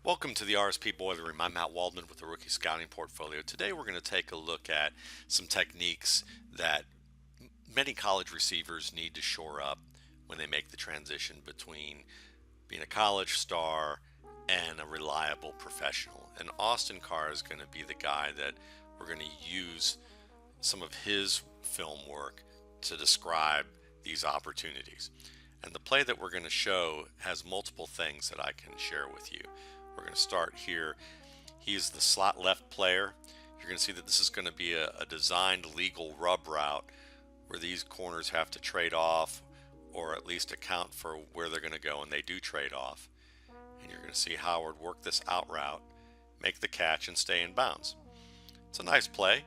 Welcome to the RSP Boiler Room. I'm Matt Waldman with the Rookie Scouting Portfolio. Today we're going to take a look at some techniques that many college receivers need to shore up when they make the transition between being a college star and a reliable professional. And Austin Carr is going to be the guy that we're going to use some of his film work to describe these opportunities. And the play that we're going to show has multiple things that I can share with you. We're going to start here. He's the slot left player. You're going to see that this is going to be a designed legal rub route where these corners have to trade off or at least account for where they're going to go, and they do trade off. And you're going to see Howard work this out route, make the catch, and stay in bounds. It's a nice play.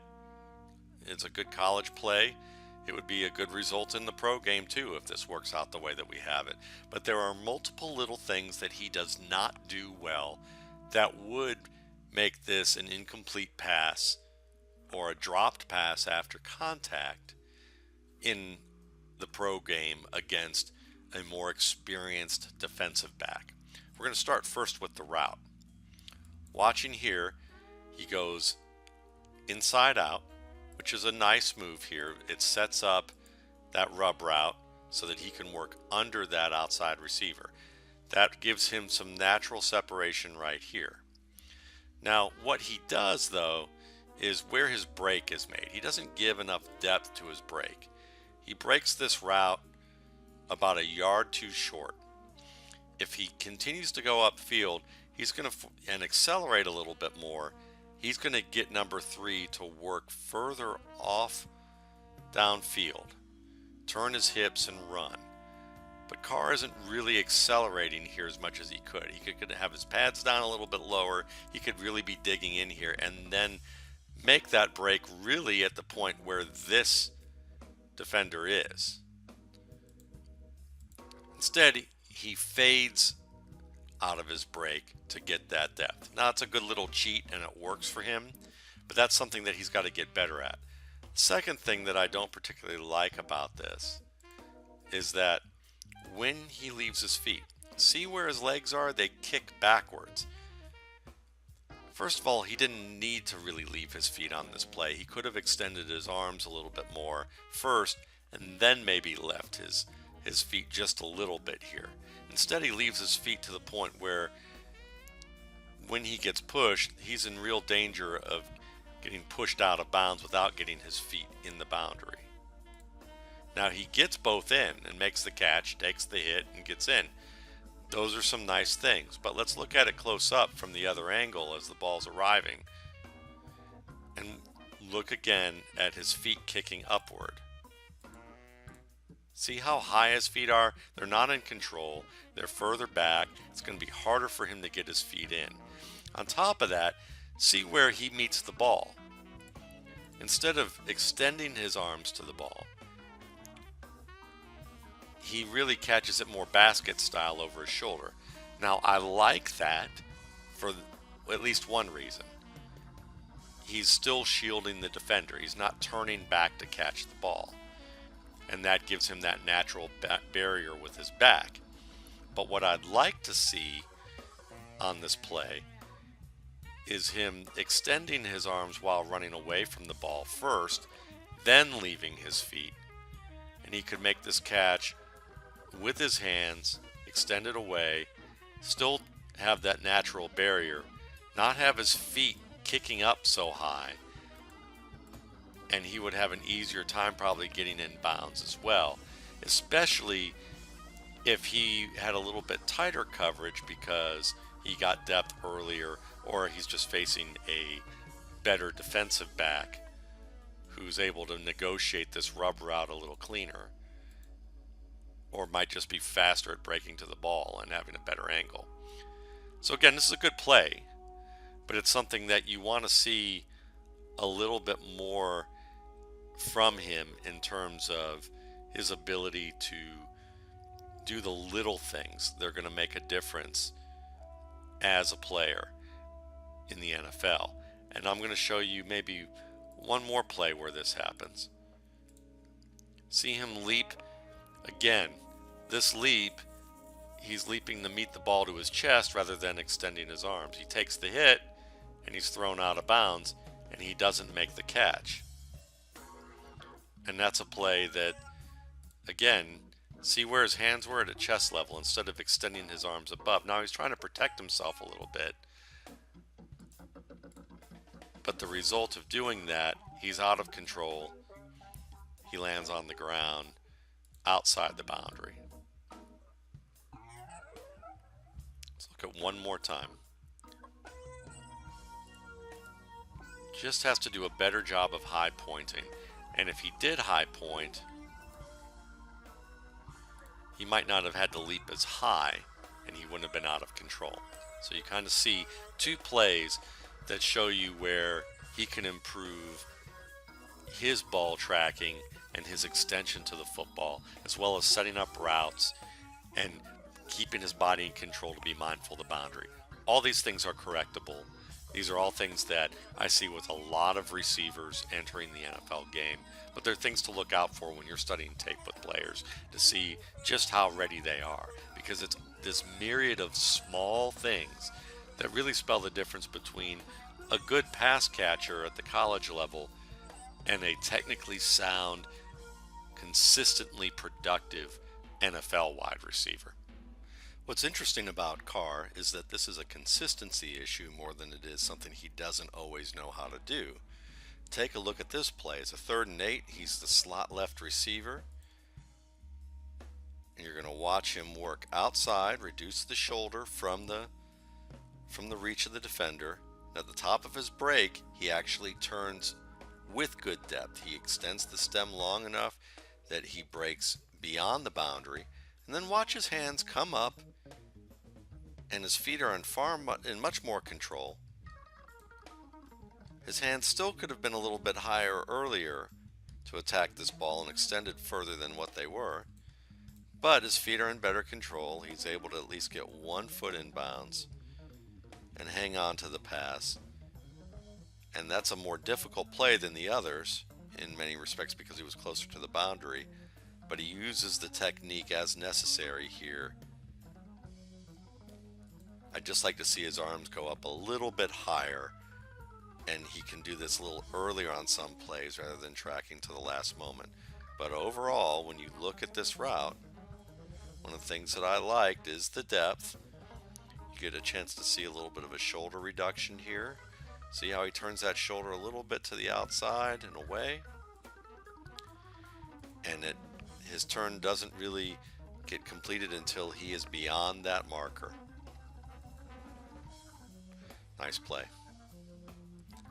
It's a good college play. It would be a good result in the pro game too if this works out the way that we have it. But there are multiple little things that he does not do well that would make this an incomplete pass or a dropped pass after contact in the pro game against a more experienced defensive back. We're going to start first with the route. Watching here, he goes inside out, which is a nice move here. It sets up that rub route so that he can work under that outside receiver. That gives him some natural separation right here. Now, what he does, though, is where his break is made. He doesn't give enough depth to his break. He breaks this route about a yard too short. If he continues to go upfield, he's going to and accelerate a little bit more. He's going to get number 3 to work further off downfield, turn his hips and run. But Carr isn't really accelerating here as much as he could. He could have his pads down a little bit lower. He could really be digging in here and then make that break really at the point where this defender is. Instead, he fades out of his break to get that depth. Now, it's a good little cheat and it works for him, but that's something that he's got to get better at. Second thing that I don't particularly like about this is that when he leaves his feet, see where his legs are? They kick backwards. First of all, he didn't need to really leave his feet on this play. He could have extended his arms a little bit more first and then maybe left his feet just a little bit here. Instead, he leaves his feet to the point where when he gets pushed, he's in real danger of getting pushed out of bounds without getting his feet in the boundary. Now, he gets both in and makes the catch, takes the hit, and gets in. Those are some nice things, but let's look at it close up from the other angle as the ball's arriving. And look again at his feet kicking upward. See how high his feet are? They're not in control. They're further back. It's going to be harder for him to get his feet in. On top of that, see where he meets the ball. Instead of extending his arms to the ball, he really catches it more basket style over his shoulder. Now, I like that for at least one reason. He's still shielding the defender. He's not turning back to catch the ball. And that gives him that natural barrier with his back. But what I'd like to see on this play is him extending his arms while running away from the ball first, then leaving his feet. And he could make this catch with his hands, extend it away, still have that natural barrier, not have his feet kicking up so high, and he would have an easier time probably getting in bounds as well, especially if he had a little bit tighter coverage because he got depth earlier, or he's just facing a better defensive back who's able to negotiate this rub route a little cleaner, or might just be faster at breaking to the ball and having a better angle. So again, this is a good play, but it's something that you want to see a little bit more from him in terms of his ability to do the little things that are going to make a difference as a player in the NFL. And I'm going to show you maybe one more play where this happens. See him leap again. This leap, he's leaping to meet the ball to his chest rather than extending his arms. He takes the hit and he's thrown out of bounds and he doesn't make the catch. And that's a play that, again, see where his hands were at chest level instead of extending his arms above. Now he's trying to protect himself a little bit. But the result of doing that, he's out of control. He lands on the ground outside the boundary. Let's look at one more time. Just has to do a better job of high pointing. And if he did high point, he might not have had to leap as high and he wouldn't have been out of control. So you kind of see two plays that show you where he can improve his ball tracking and his extension to the football, as well as setting up routes and keeping his body in control to be mindful of the boundary. All these things are correctable. These are all things that I see with a lot of receivers entering the NFL game, but they're things to look out for when you're studying tape with players to see just how ready they are, because it's this myriad of small things that really spell the difference between a good pass catcher at the college level and a technically sound, consistently productive NFL wide receiver. What's interesting about Carr is that this is a consistency issue more than it is something he doesn't always know how to do. Take a look at this play. It's a 3rd and 8. He's the slot left receiver. And you're going to watch him work outside, reduce the shoulder from the reach of the defender. At the top of his break, he actually turns with good depth. He extends the stem long enough that he breaks beyond the boundary. And then watch his hands come up, and his feet are in much more control. His hands still could have been a little bit higher earlier to attack this ball and extend it further than what they were. But his feet are in better control. He's able to at least get 1 foot in bounds and hang on to the pass. And that's a more difficult play than the others in many respects because he was closer to the boundary. But he uses the technique as necessary here. I'd just like to see his arms go up a little bit higher, and he can do this a little earlier on some plays rather than tracking to the last moment. But overall, when you look at this route, one of the things that I liked is the depth. You get a chance to see a little bit of a shoulder reduction here. See how he turns that shoulder a little bit to the outside and away? And his turn doesn't really get completed until he is beyond that marker. Nice play.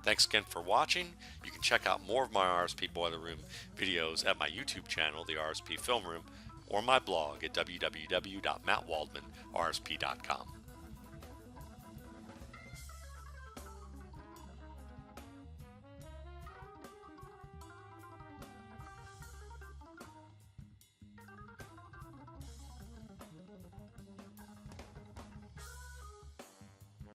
Thanks again for watching. You can check out more of my RSP Boiler Room videos at my YouTube channel, the RSP Film Room, or my blog at www.mattwaldmanrsp.com.